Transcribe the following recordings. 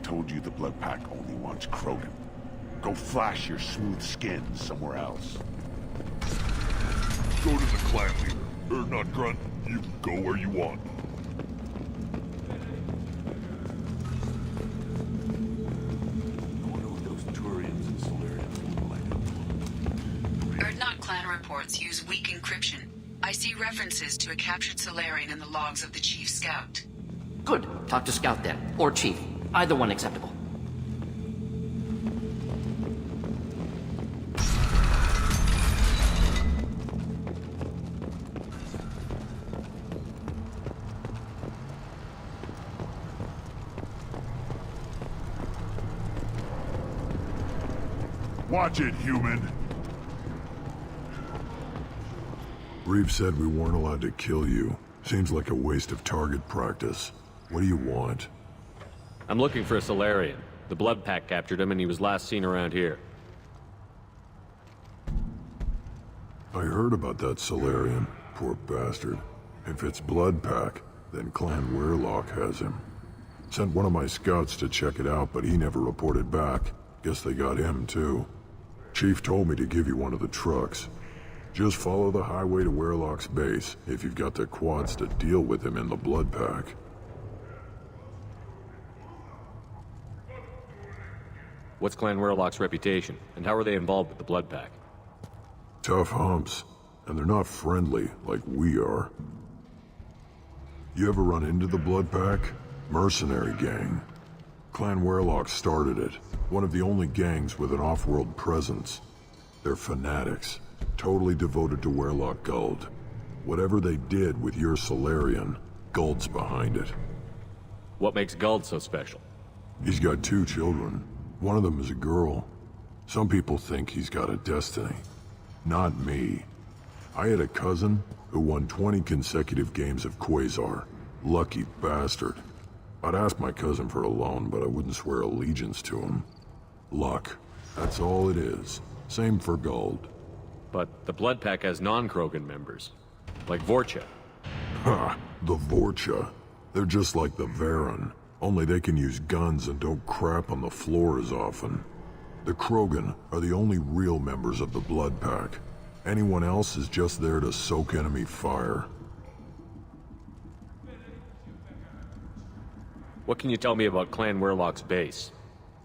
told you the Blood Pack only wants Krogan. Go flash your smooth skin somewhere else. Go to the clan leader. Not Grunt. You can go where you want. Not clan reports use weak encryption. I see references to a captured Solarian in the logs of the Chief Scout. Good. Talk to Scout then. Or Chief. Either one acceptable. Watch it, human. Reeve said we weren't allowed to kill you. Seems like a waste of target practice. What do you want? I'm looking for a Solarian. The Blood Pack captured him and he was last seen around here. I heard about that Solarian. Poor bastard. If it's Blood Pack, then Clan Weirlock has him. Sent one of my scouts to check it out, but he never reported back. Guess they got him too. Chief told me to give you one of the trucks. Just follow the highway to Weirlock's base, if you've got the quads to deal with him in the Blood Pack. What's Clan Weirlock's reputation, and how are they involved with the Blood Pack? Tough humps, and they're not friendly like we are. You ever run into the Blood Pack? Mercenary gang. Clan Weirlock started it, one of the only gangs with an off-world presence. They're fanatics. Totally devoted to Weirlock Guld. Whatever they did with your Solarian, Guld's behind it. What makes Guld so special? He's got 2 children. One of them is a girl. Some people think he's got a destiny. Not me. I had a cousin who won 20 consecutive games of Quasar. Lucky bastard. I'd ask my cousin for a loan, but I wouldn't swear allegiance to him. Luck. That's all it is. Same for Guld. But the Blood Pack has non-Krogan members, like Vorcha. Ha! The Vorcha. They're just like the Varen, only they can use guns and don't crap on the floor as often. The Krogan are the only real members of the Blood Pack. Anyone else is just there to soak enemy fire. What can you tell me about Clan Weirlock's base?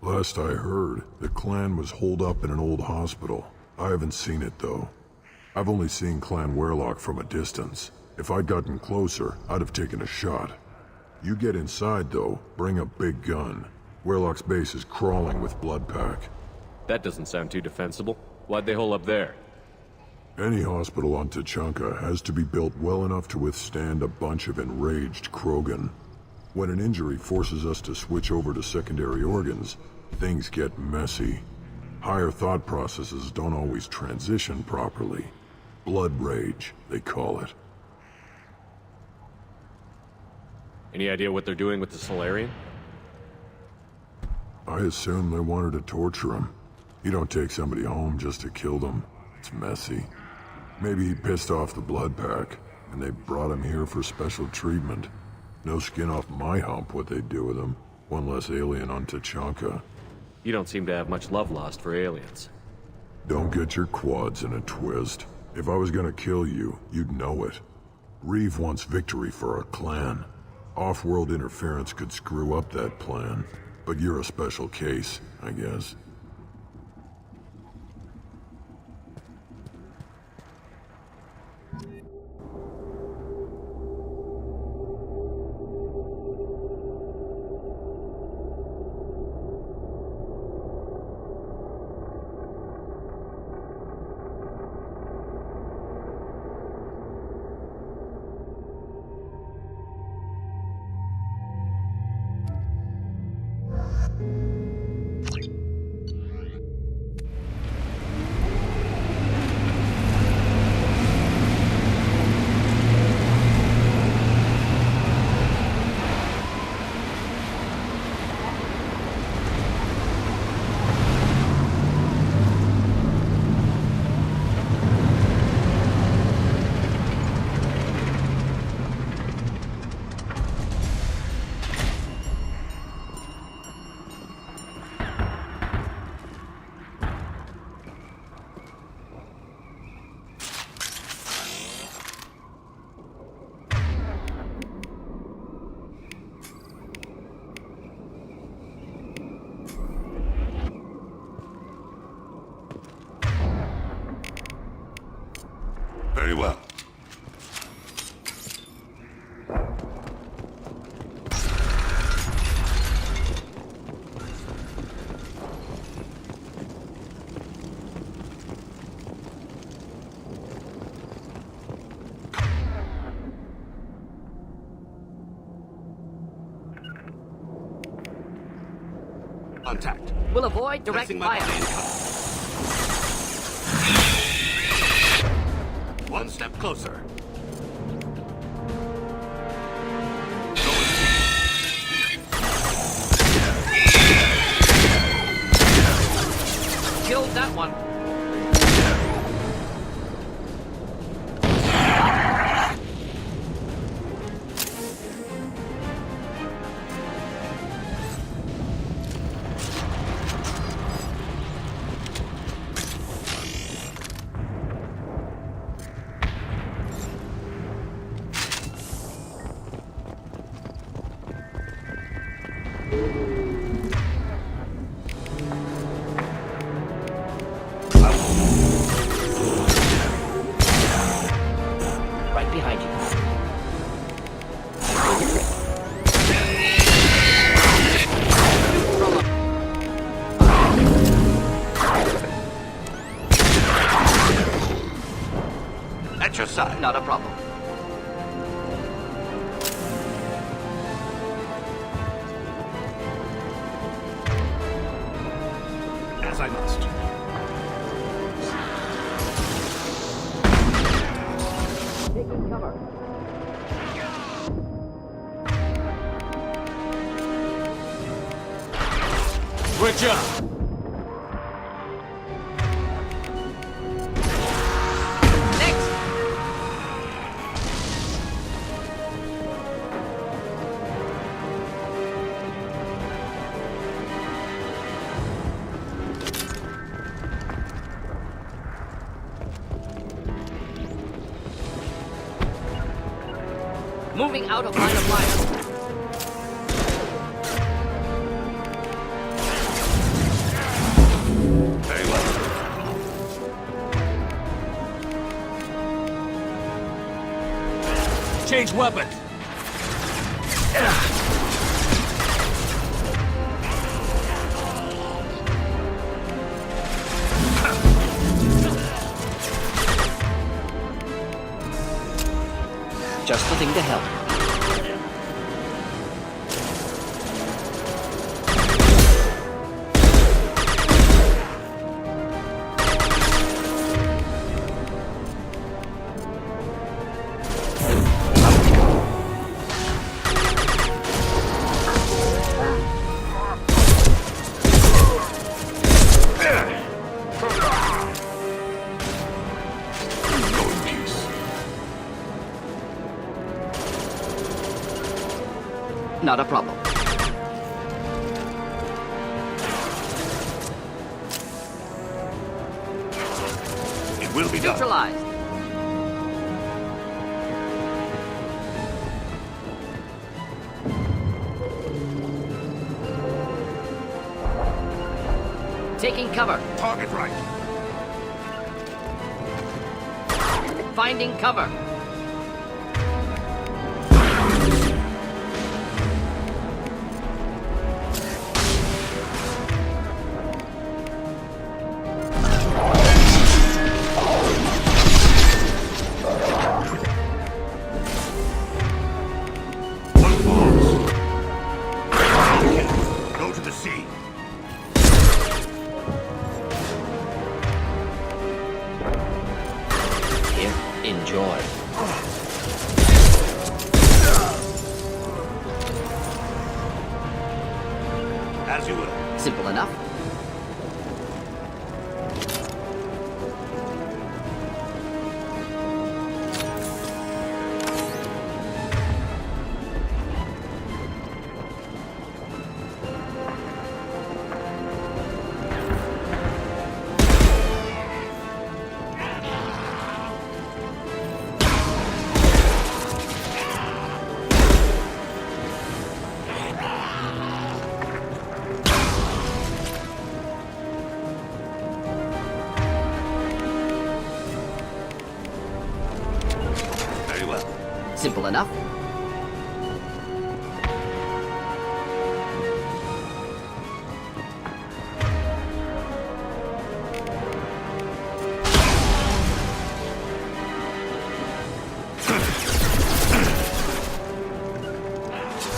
Last I heard, the clan was holed up in an old hospital. I haven't seen it, though. I've only seen Clan Weirlock from a distance. If I'd gotten closer, I'd have taken a shot. You get inside, though, bring a big gun. Weirlock's base is crawling with Blood Pack. That doesn't sound too defensible. Why'd they hole up there? Any hospital on Tuchanka has to be built well enough to withstand a bunch of enraged Krogan. When an injury forces us to switch over to secondary organs, things get messy. Higher thought processes don't always transition properly. Blood rage, they call it. Any idea what they're doing with the Solarian? I assume they wanted to torture him. You don't take somebody home just to kill them. It's messy. Maybe he pissed off the Blood Pack, and they brought him here for special treatment. No skin off my hump what they'd do with him. One less alien on Tuchanka. You don't seem to have much love lost for aliens. Don't get your quads in a twist. If I was gonna kill you, you'd know it. Reeve wants victory for our clan. Off-world interference could screw up that plan. But you're a special case, I guess. Very well. Contact. We'll avoid direct fire. One step closer. Killed that one. Right behind you. At your side. Not a problem. As I must. Taking cover. Switch up! Next! Moving out of line of fire. Very well. Change weapons! Just the thing to help. Go in peace. Not a problem. It will be done. Neutralized. Taking cover. Target right. Finding cover. One bombs. Go to the sea. Here, enjoy. As you will. Simple enough. Simple enough.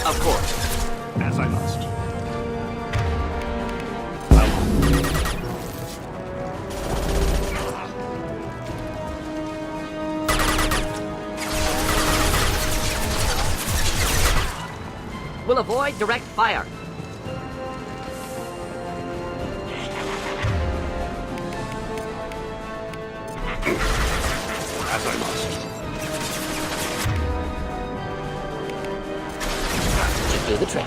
Of course. As I must. We'll avoid direct fire. As I must. Should do the trick.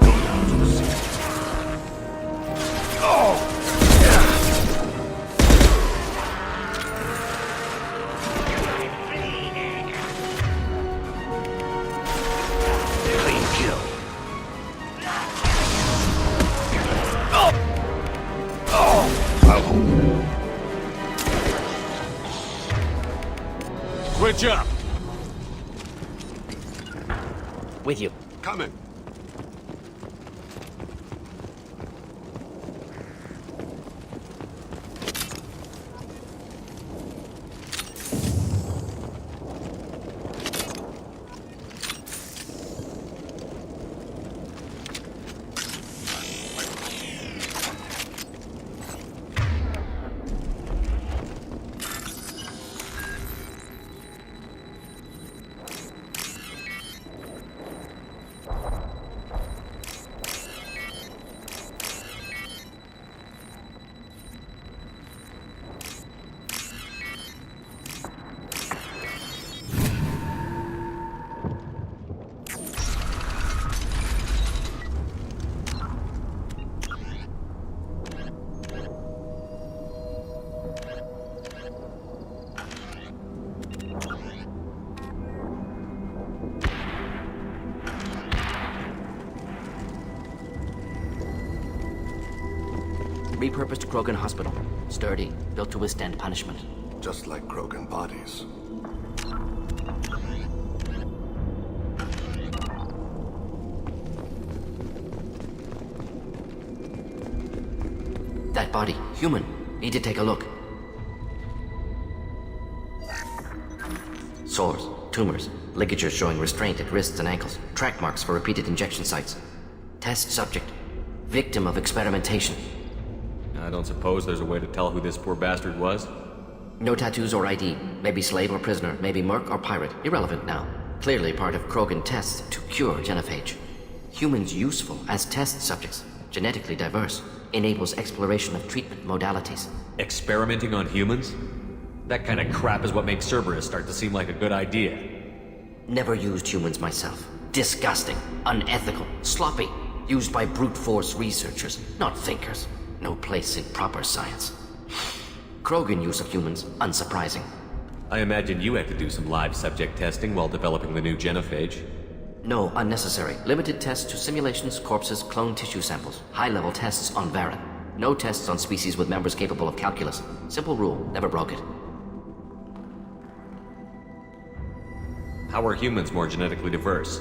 Go down to the sea. Clean kill. I'll hold. Switch up! With you. Coming. Repurposed Krogan Hospital. Sturdy, built to withstand punishment. Just like Krogan bodies. That body, human. Need to take a look. Sores, tumors, ligatures showing restraint at wrists and ankles, track marks for repeated injection sites. Test subject. Victim of experimentation. I don't suppose there's a way to tell who this poor bastard was? No tattoos or ID. Maybe slave or prisoner, maybe merc or pirate. Irrelevant now. Clearly part of Krogan tests to cure genophage. Humans useful as test subjects. Genetically diverse. Enables exploration of treatment modalities. Experimenting on humans? That kind of crap is what makes Cerberus start to seem like a good idea. Never used humans myself. Disgusting. Unethical. Sloppy. Used by brute force researchers, not thinkers. No place in proper science. Krogan use of humans, unsurprising. I imagine you had to do some live subject testing while developing the new genophage. No, unnecessary. Limited tests to simulations, corpses, clone tissue samples. High-level tests on Varen. No tests on species with members capable of calculus. Simple rule, never broke it. How are humans more genetically diverse?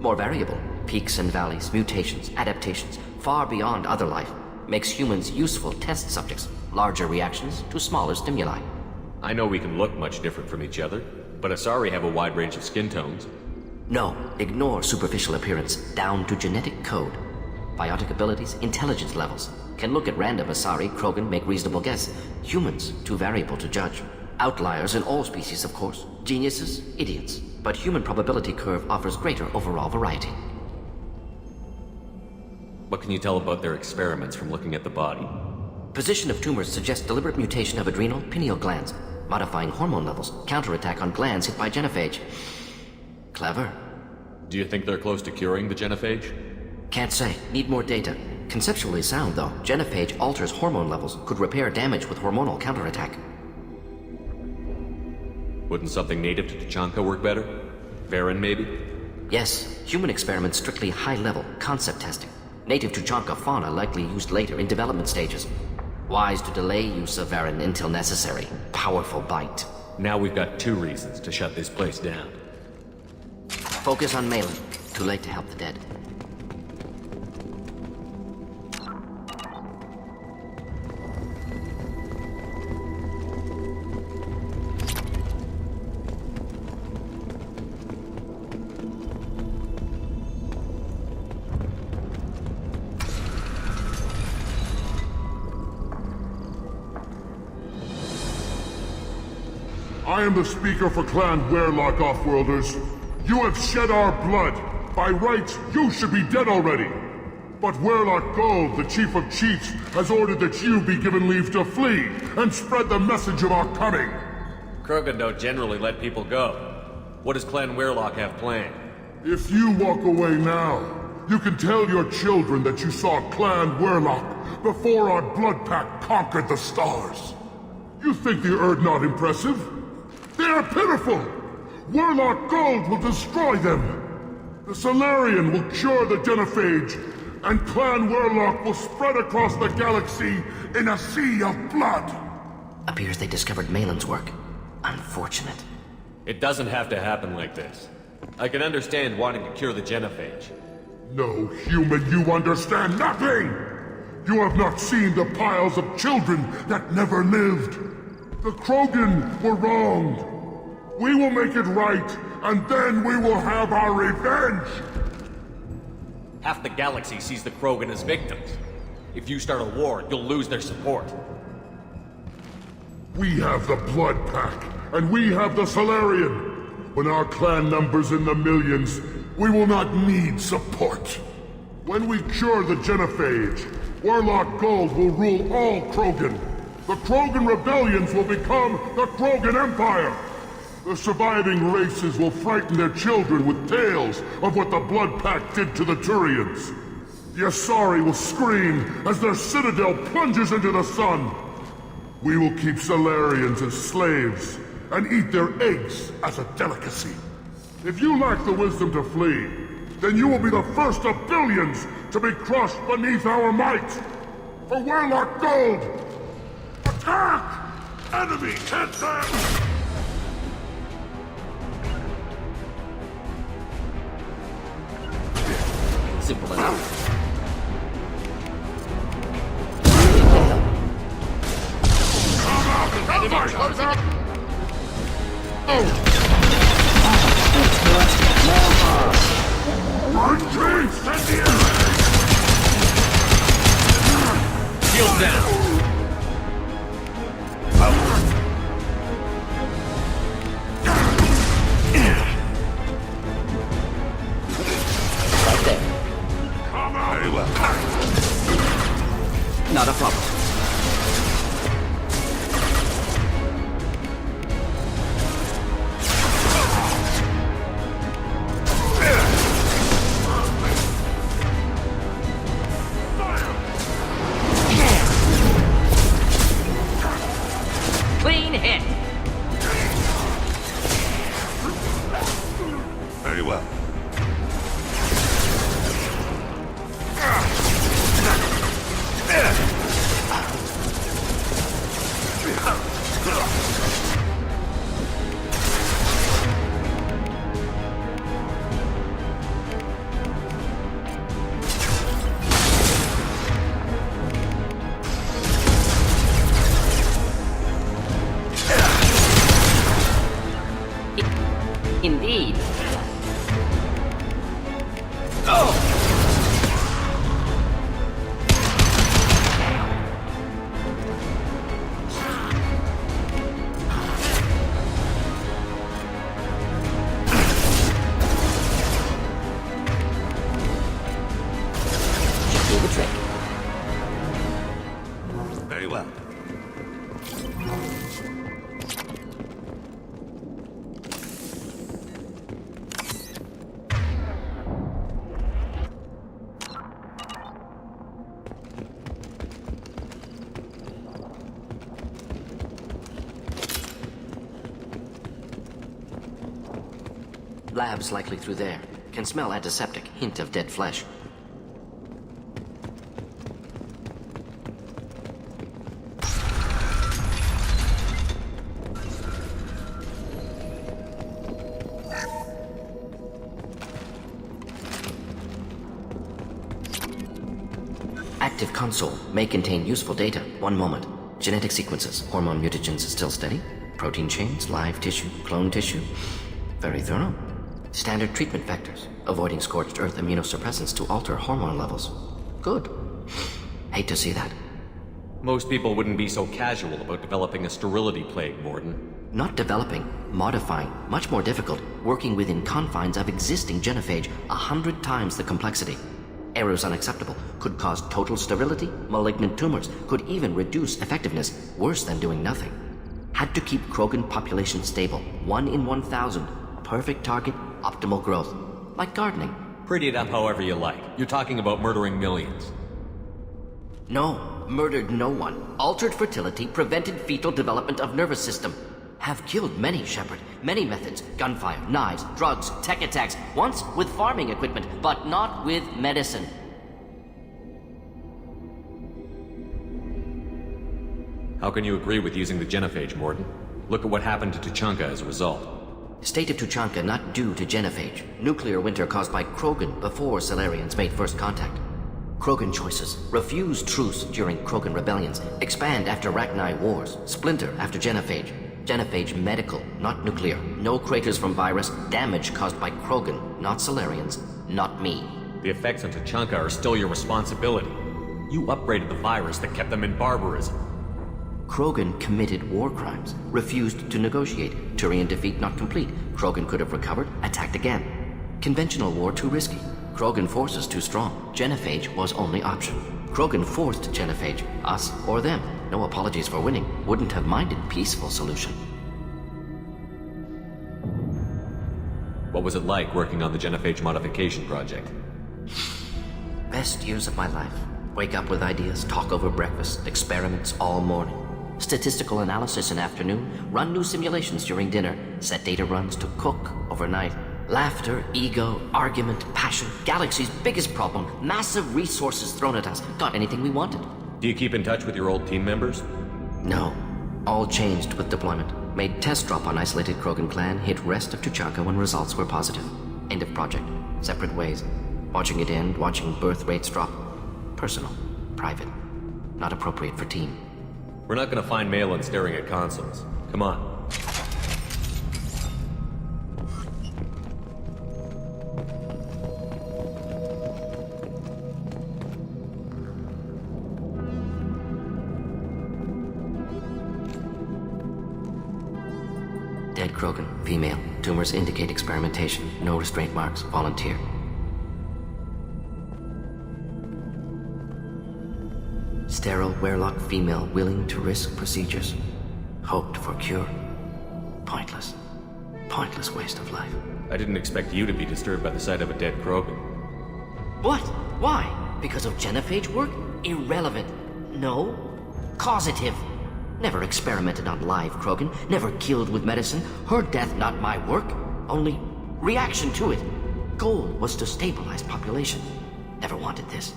More variable. Peaks and valleys, mutations, adaptations, far beyond other life. Makes humans useful test subjects. Larger reactions to smaller stimuli. I know we can look much different from each other, but Asari have a wide range of skin tones. No, ignore superficial appearance, down to genetic code. Biotic abilities, intelligence levels. Can look at random Asari, Krogan, make reasonable guess. Humans, too variable to judge. Outliers in all species, of course. Geniuses, idiots. But human probability curve offers greater overall variety. What can you tell about their experiments from looking at the body? Position of tumors suggests deliberate mutation of adrenal, pineal glands, modifying hormone levels, counterattack on glands hit by genophage. Clever. Do you think they're close to curing the genophage? Can't say. Need more data. Conceptually sound, though. Genophage alters hormone levels, could repair damage with hormonal counterattack. Wouldn't something native to Tuchanka work better? Varen, maybe? Yes. Human experiments strictly high-level, concept testing. Native Tuchanka fauna likely used later in development stages. Wise to delay use of Varen until necessary. Powerful bite. Now we've got 2 reasons to shut this place down. Focus on Malin. Too late to help the dead. I am the speaker for Clan Werlock, Offworlders. You have shed our blood. By rights, you should be dead already. But Werlock Gold, the Chief of Chiefs, has ordered that you be given leave to flee and spread the message of our coming. Krogan don't generally let people go. What does Clan Werlock have planned? If you walk away now, you can tell your children that you saw Clan Werlock before our blood pact conquered the stars. You think the Erd not impressive? They are pitiful! Werlock Gold will destroy them! The Solarian will cure the Genophage, and Clan Werlock will spread across the galaxy in a sea of blood! Appears they discovered Malin's work. Unfortunate. It doesn't have to happen like this. I can understand wanting to cure the Genophage. No, human, you understand nothing! You have not seen the piles of children that never lived. The Krogan were wronged. We will make it right, and then we will have our revenge! Half the galaxy sees the Krogan as victims. If you start a war, you'll lose their support. We have the Blood Pack, and we have the Solarian. When our clan numbers in the millions, we will not need support. When we cure the Genophage, Werlock Gold will rule all Krogan. The Krogan rebellions will become the Krogan Empire. The surviving races will frighten their children with tales of what the Blood Pact did to the Turians. The Asari will scream as their citadel plunges into the sun. We will keep Solarians as slaves and eat their eggs as a delicacy. If you lack the wisdom to flee, then you will be the first of billions to be crushed beneath our might. For Werlock Gold! Attack! Enemy, hit them! Simple enough. Enemy, close up! Retreat! Send the enemy! Shield down! Right there. Very well. Not a problem. Clean hit. Very well. Indeed. Should do the trick. Very well. Labs likely through there. Can smell antiseptic, hint of dead flesh. active console may contain useful data. One moment. Genetic sequences, hormone mutagens still steady. Protein chains, live tissue, clone tissue. Very thorough. Standard treatment vectors, avoiding scorched earth immunosuppressants to alter hormone levels. Good. Hate to see that. Most people wouldn't be so casual about developing a sterility plague, Mordin. Not developing, modifying, much more difficult, working within confines of existing genophage, 100 times the complexity. Errors unacceptable, could cause total sterility, malignant tumors, could even reduce effectiveness, worse than doing nothing. Had to keep Krogan population stable, 1 in 1,000, perfect target, optimal growth. Like gardening. Pretty it up however you like. You're talking about murdering millions. No, murdered no one. Altered fertility, prevented fetal development of nervous system. Have killed many, Shepard. Many methods. Gunfire, knives, drugs, tech attacks. Once with farming equipment, but not with medicine. How can you agree with using the genophage, Mordin? Look at what happened to Tuchanka as a result. State of Tuchanka not due to genophage. Nuclear winter caused by Krogan before Salarians made first contact. Krogan choices. Refuse truce during Krogan rebellions. Expand after Rachni wars. Splinter after genophage. Genophage medical, not nuclear. No craters from virus. Damage caused by Krogan, not Salarians, not me. The effects on Tuchanka are still your responsibility. You upgraded the virus that kept them in barbarism. Krogan committed war crimes. Refused to negotiate. Turian defeat not complete. Krogan could have recovered, attacked again. Conventional war too risky. Krogan forces too strong. Genophage was only option. Krogan forced genophage, us or them. No apologies for winning. Wouldn't have minded peaceful solution. What was it like working on the genophage modification project? Best years of my life. Wake up with ideas, talk over breakfast, experiments all morning. Statistical analysis in afternoon, run new simulations during dinner, set data runs to cook overnight. Laughter, ego, argument, passion, Galaxy's biggest problem, massive resources thrown at us. Got anything we wanted. Do you keep in touch with your old team members? No. All changed with deployment. Made test drop on isolated Krogan clan, hit rest of Tuchanka when results were positive. End of project. Separate ways. Watching it end, watching birth rates drop. Personal. Private. Not appropriate for team. We're not gonna find Malin staring at consoles. Come on. Dead Krogan, female. Tumors indicate experimentation. No restraint marks. Volunteer. Sterile Werelock female willing to risk procedures. Hoped for cure. Pointless. Pointless waste of life. I didn't expect you to be disturbed by the sight of a dead Krogan. What? Why? Because of genophage work? Irrelevant. No. Causative. Never experimented on live Krogan. Never killed with medicine. Her death not my work. Only reaction to it. Goal was to stabilize population. Never wanted this.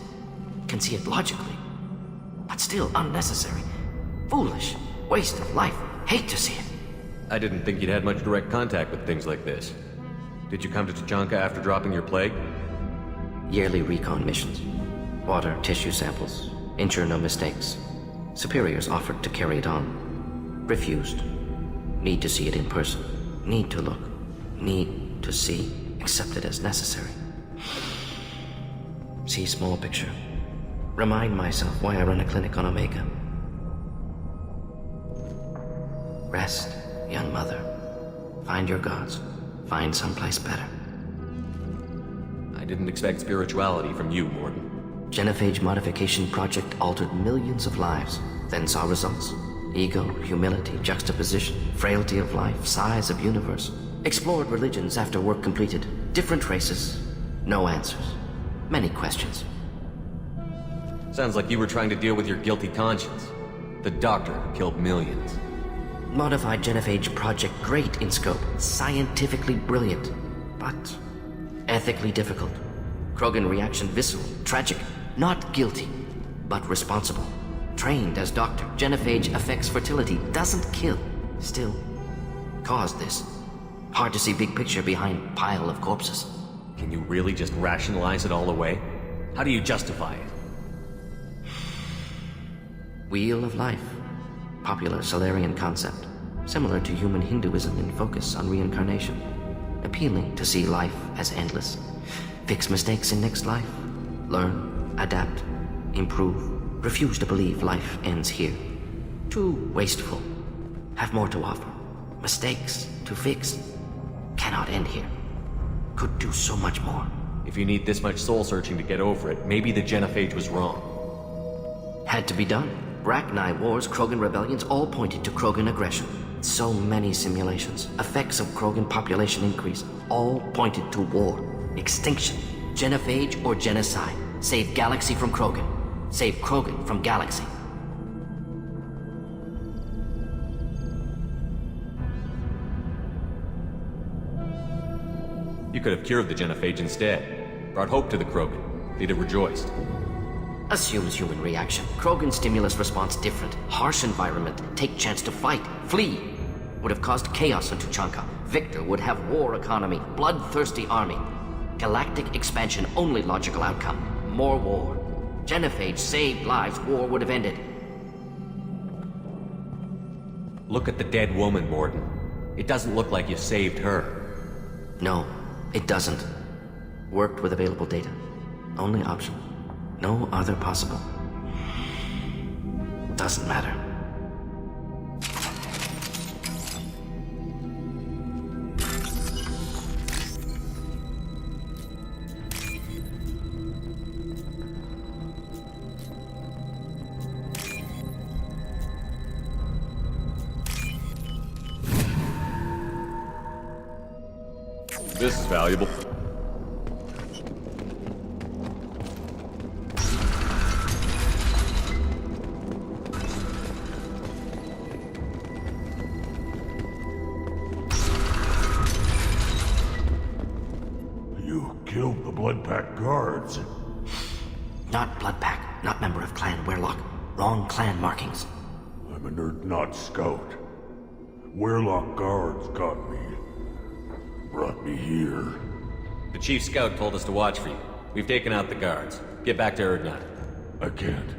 Can see it logically. But still unnecessary. Foolish. Waste of life. Hate to see it. I didn't think you'd had much direct contact with things like this. Did you come to Tuchanka after dropping your plague? Yearly recon missions. Water, tissue samples. Ensure no mistakes. Superiors offered to carry it on. Refused. Need to see it in person. Need to look. Need to see. Accept it as necessary. See small picture. Remind myself why I run a clinic on Omega. Rest, young mother. Find your gods. Find someplace better. I didn't expect spirituality from you, Mordin. Genophage modification project altered millions of lives, then saw results. Ego, humility, juxtaposition, frailty of life, size of universe. Explored religions after work completed. Different races. No answers. Many questions. Sounds like you were trying to deal with your guilty conscience. The doctor who killed millions. Modified genophage project great in scope. Scientifically brilliant. But ethically difficult. Krogan reaction visceral, tragic. Not guilty, but responsible. Trained as doctor, genophage affects fertility, doesn't kill. Still, caused this. Hard to see big picture behind pile of corpses. Can you really just rationalize it all away? How do you justify it? Wheel of Life. Popular Solarian concept, similar to human Hinduism in focus on reincarnation. Appealing to see life as endless. Fix mistakes in next life. Learn, adapt, improve. Refuse to believe life ends here. Too wasteful. Have more to offer. Mistakes to fix. Cannot end here. Could do so much more. If you need this much soul-searching to get over it, maybe the Genophage was wrong. Had to be done. Rachni wars, Krogan rebellions, all pointed to Krogan aggression. So many simulations, effects of Krogan population increase, all pointed to war, extinction, Genophage or genocide. Save Galaxy from Krogan. Save Krogan from Galaxy. You could have cured the Genophage instead. Brought hope to the Krogan. They'd have rejoiced. Assumes human reaction. Krogan stimulus response different. Harsh environment. Take chance to fight. Flee. Would have caused chaos on Tuchanka. Victor would have war economy. Bloodthirsty army. Galactic expansion only logical outcome. More war. Genophage saved lives. War would have ended. Look at the dead woman, Mordin. It doesn't look like you saved her. No, it doesn't. Worked with available data. Only option. No other possible. Doesn't matter. This is valuable. You killed the Blood Pack guards. Not Blood Pack, not member of Clan Werlock. Wrong clan markings. I'm a nerd not scout. Werlock guards got me. Brought me here. The Chief Scout told us to watch for you. We've taken out the guards. Get back to Erdnot. I can't.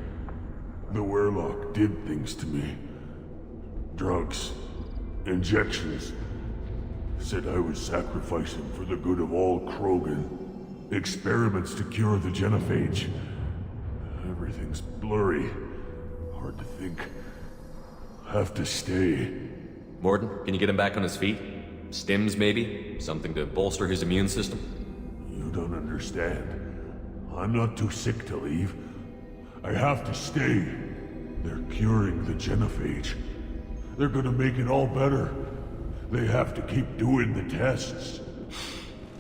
The Werlock did things to me. Drugs. Injections. Said I was sacrificing for the good of all Krogan. Experiments to cure the Genophage. Everything's blurry. Hard to think. Have to stay. Mordin, can you get him back on his feet? Stims, maybe? Something to bolster his immune system? You don't understand. I'm not too sick to leave. I have to stay. They're curing the Genophage. They're gonna make it all better. They have to keep doing the tests.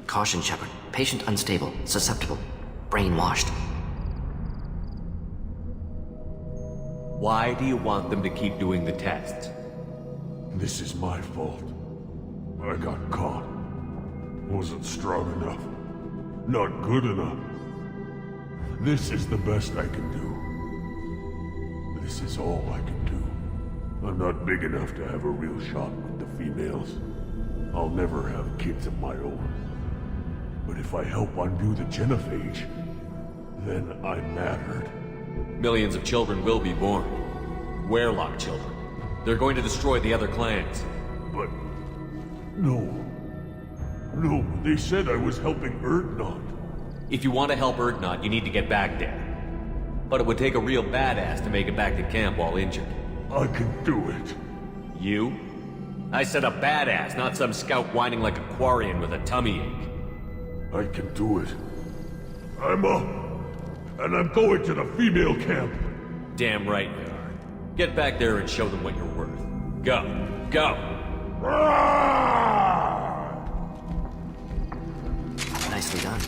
Caution, Shepard. Patient unstable, susceptible, brainwashed. Why do you want them to keep doing the tests? This is my fault. I got caught. Wasn't strong enough. Not good enough. This is the best I can do. This is all I can do. I'm not big enough to have a real shot with the females. I'll never have kids of my own. But if I help undo the Genophage, then I mattered. Millions of children will be born. Werlock children. They're going to destroy the other clans. But... no. No, they said I was helping Erdnot. If you want to help Erdnot, you need to get back there. But it would take a real badass to make it back to camp while injured. I can do it. You? I said a badass, not some scout whining like a Quarian with a tummy ache. I can do it. I'm up. And I'm going to the female camp. Damn right you are. Get back there and show them what you're worth. Go. Go! Nicely done.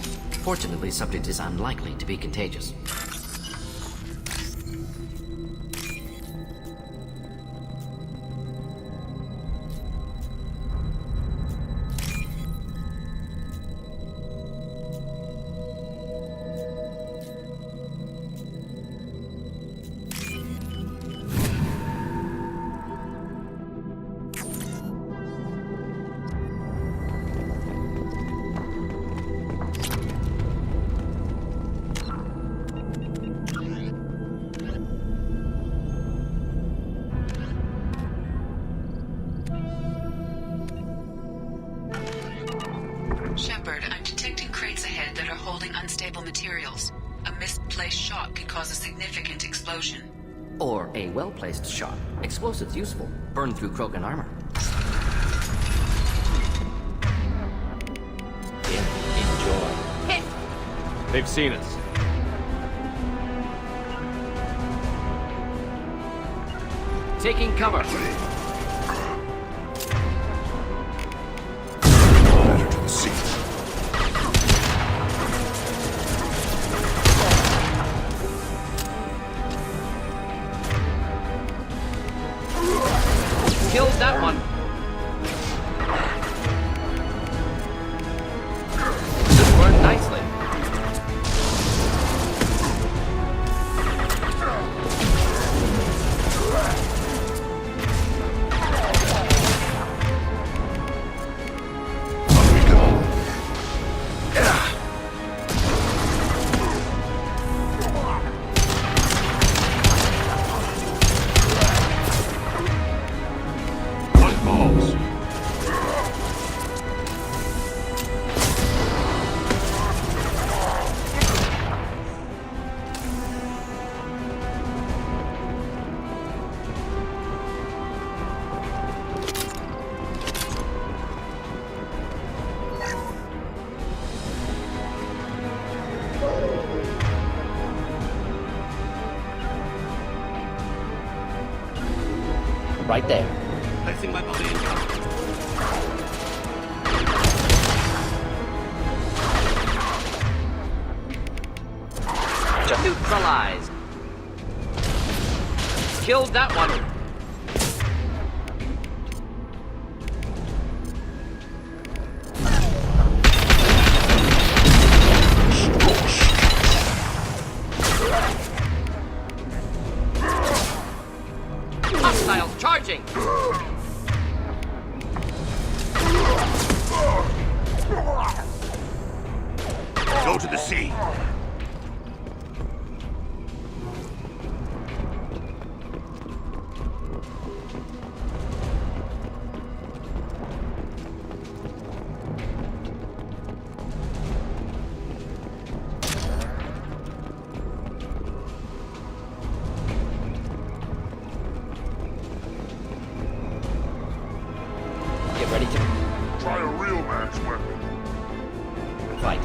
Fortunately, subject is unlikely to be contagious. materials. A misplaced shot could cause a significant explosion. Or a well-placed shot. Explosives useful. Burn through Krogan armor. Enjoy. They've seen us. Taking cover. Better to the sea. Killed that one. This burned nicely. On we go. What balls? Right there. Placing my body in cover. Neutralized. Killed that one. Hostiles charging. Go to the sea. Get ready to Try a real man's weapon. fight.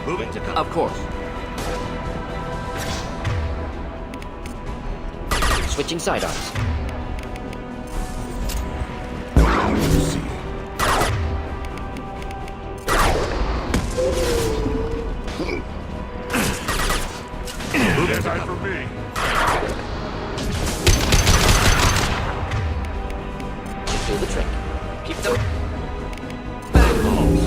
Moving to cover. Of course. Switching sidearms. Go to the sea. There's eye for me. Should do the trick. Keep them back balls.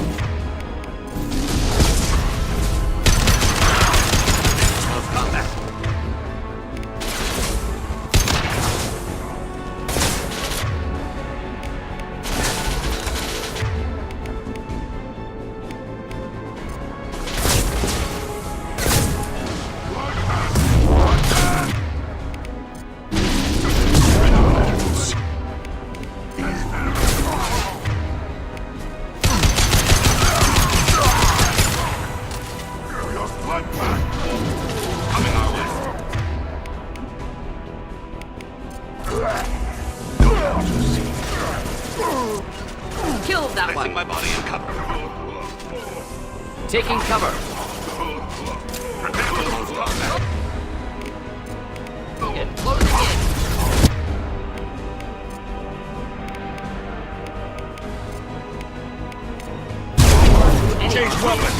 Close combat. Coming our way. Go to the sea. Killed that Placing one. my body in cover. Taking cover. Prepare for close combat. Get closing in. Change weapon.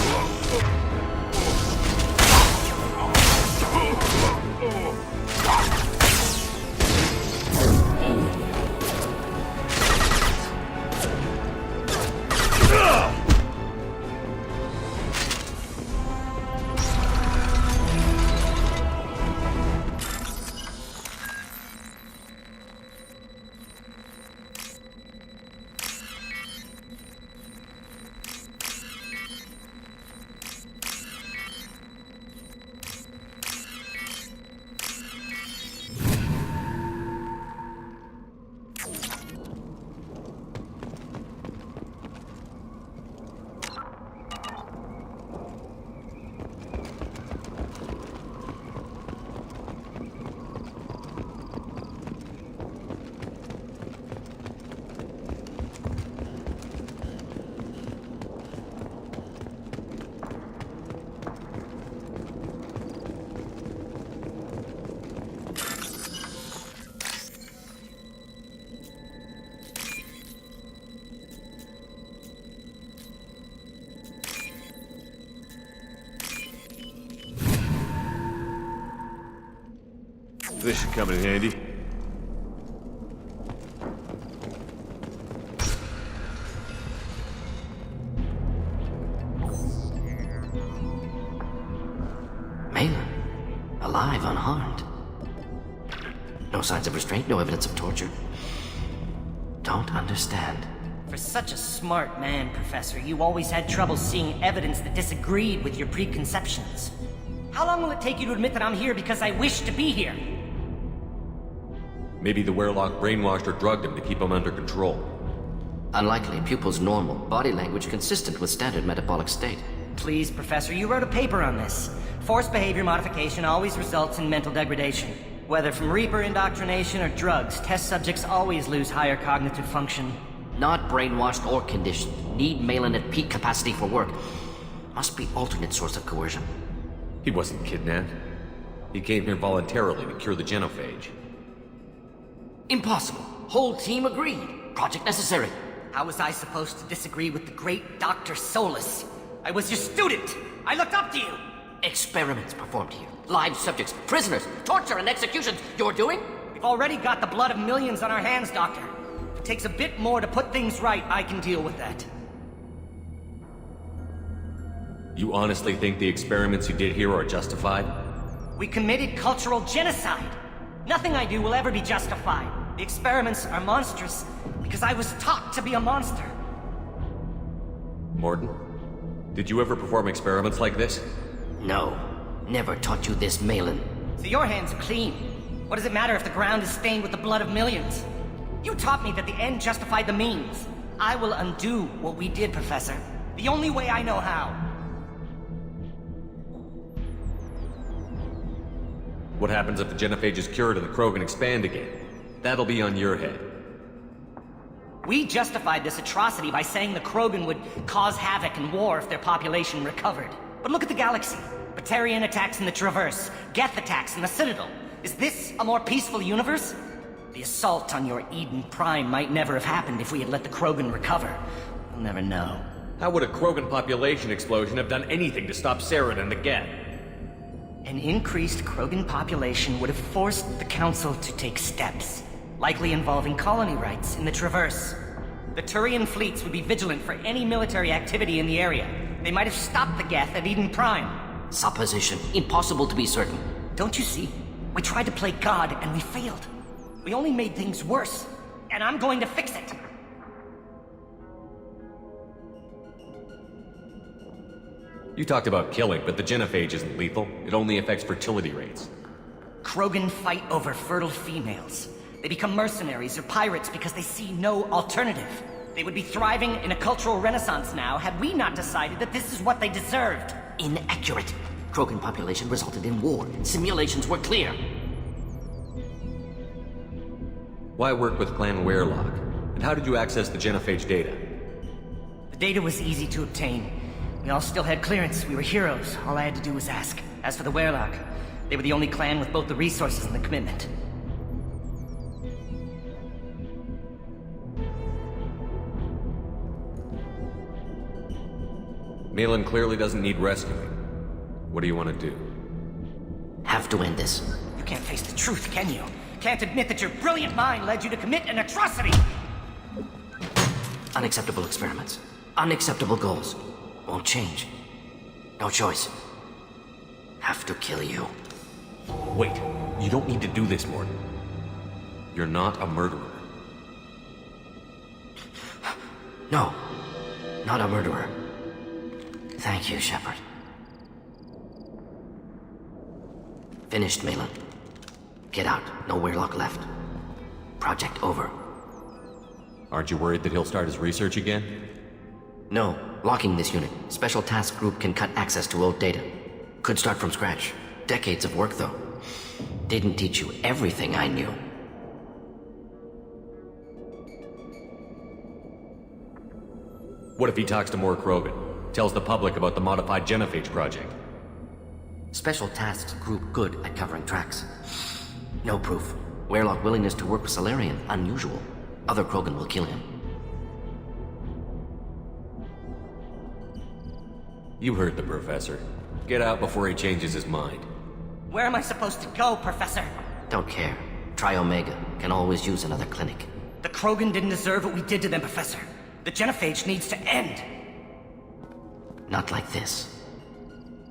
This should come in handy. Malin, alive, unharmed. No signs of restraint, no evidence of torture. Don't understand. For such a smart man, Professor, you always had trouble seeing evidence that disagreed with your preconceptions. How long will it take you to admit that I'm here because I wish to be here? Maybe the Werlock brainwashed or drugged him to keep him under control. Unlikely. Pupil's normal. Body language consistent with standard metabolic state. Please, Professor, you wrote a paper on this. Forced behavior modification always results in mental degradation. Whether from Reaper indoctrination or drugs, test subjects always lose higher cognitive function. Not brainwashed or conditioned. Need Malin at peak capacity for work. Must be alternate source of coercion. He wasn't kidnapped. He came here voluntarily to cure the genophage. Impossible. Whole team agreed. Project necessary. How was I supposed to disagree with the great Dr. Solus? I was your student! I looked up to you! Experiments performed here. Live subjects, prisoners, torture and executions. You're doing? We've already got the blood of millions on our hands, Doctor. If it takes a bit more to put things right, I can deal with that. You honestly think the experiments you did here are justified? We committed cultural genocide. Nothing I do will ever be justified. The experiments are monstrous because I was taught to be a monster. Mordin, did you ever perform experiments like this? No. Never taught you this, Malin. So your hands are clean. What does it matter if the ground is stained with the blood of millions? You taught me that the end justified the means. I will undo what we did, Professor. The only way I know how. What happens if the genophage is cured and the Krogan expand again? That'll be on your head. We justified this atrocity by saying the Krogan would cause havoc and war if their population recovered. But look at the galaxy. Batarian attacks in the Traverse, Geth attacks in the Citadel. Is this a more peaceful universe? The assault on your Eden Prime might never have happened if we had let the Krogan recover. We'll never know. How would a Krogan population explosion have done anything to stop Saren and the Geth? An increased Krogan population would have forced the Council to take steps, likely involving colony rights in the Traverse. The Turian fleets would be vigilant for any military activity in the area. They might have stopped the Geth at Eden Prime. Supposition. Impossible to be certain. Don't you see? We tried to play God and we failed. We only made things worse. And I'm going to fix it. You talked about killing, but the genophage isn't lethal. It only affects fertility rates. Krogan fight over fertile females. They become mercenaries or pirates because they see no alternative. They would be thriving in a cultural renaissance now had we not decided that this is what they deserved. Inaccurate. Krogan population resulted in war. Simulations were clear. Why work with Clan Werlock? And how did you access the genophage data? The data was easy to obtain. We all still had clearance. We were heroes. All I had to do was ask. As for the Werlock, they were the only clan with both the resources and the commitment. Malin clearly doesn't need rescuing. What do you want to do? Have to end this. You can't face the truth, can you? Can't admit that your brilliant mind led you to commit an atrocity! Unacceptable experiments. Unacceptable goals. Won't change. No choice. Have to kill you. Wait, you don't need to do this, Mordin. You're not a murderer. No. Not a murderer. Thank you, Shepard. Finished, Malin. Get out. No Werlock left. Project over. Aren't you worried that he'll start his research again? No. Locking this unit. Special task group can cut access to old data. Could start from scratch. Decades of work, though. Didn't teach you everything I knew. What if he talks to more Krogan? Tells the public about the modified genophage project? Special tasks group good at covering tracks. No proof. Werlock willingness to work with Salarian, unusual. Other Krogan will kill him. You heard the professor. Get out before he changes his mind. Where am I supposed to go, Professor? Don't care. Try Omega. Can always use another clinic. The Krogan didn't deserve what we did to them, Professor. The genophage needs to end. Not like this.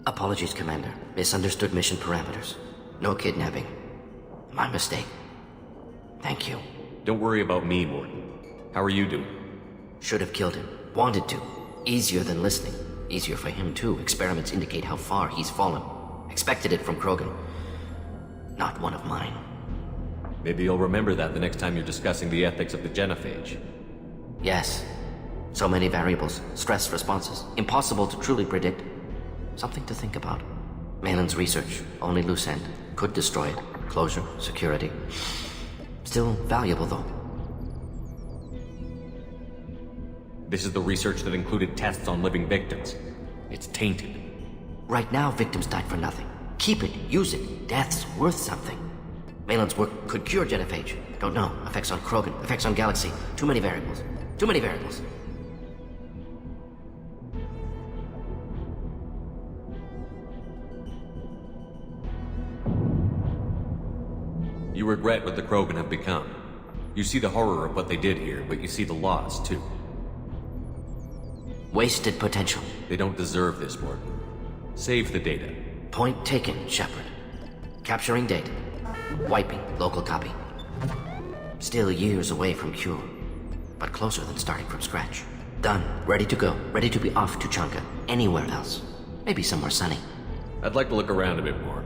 Apologies, Commander. Misunderstood mission parameters. No kidnapping. My mistake. Thank you. Don't worry about me, Mordin. How are you doing? Should have killed him. Wanted to. Easier than listening. Easier for him, too. Experiments indicate how far he's fallen. Expected it from Krogan. Not one of mine. Maybe you'll remember that the next time you're discussing the ethics of the genophage. Yes. So many variables. Stress responses. Impossible to truly predict. Something to think about. Malin's research. Only loose end. Could destroy it. Closure. Security. Still valuable, though. This is the research that included tests on living victims. It's tainted. Right now, victims died for nothing. Keep it. Use it. Death's worth something. Malin's work could cure genophage. Don't know. Effects on Krogan. Effects on Galaxy. Too many variables. Too many variables. You regret what the Krogan have become. You see the horror of what they did here, but you see the loss, too. Wasted potential. They don't deserve this, Mordin. Save the data. Point taken, Shepard. Capturing data. Wiping local copy. Still years away from cure, but closer than starting from scratch. Done. Ready to go. Ready to be off to Chanka. Anywhere else. Maybe somewhere sunny. I'd like to look around a bit more.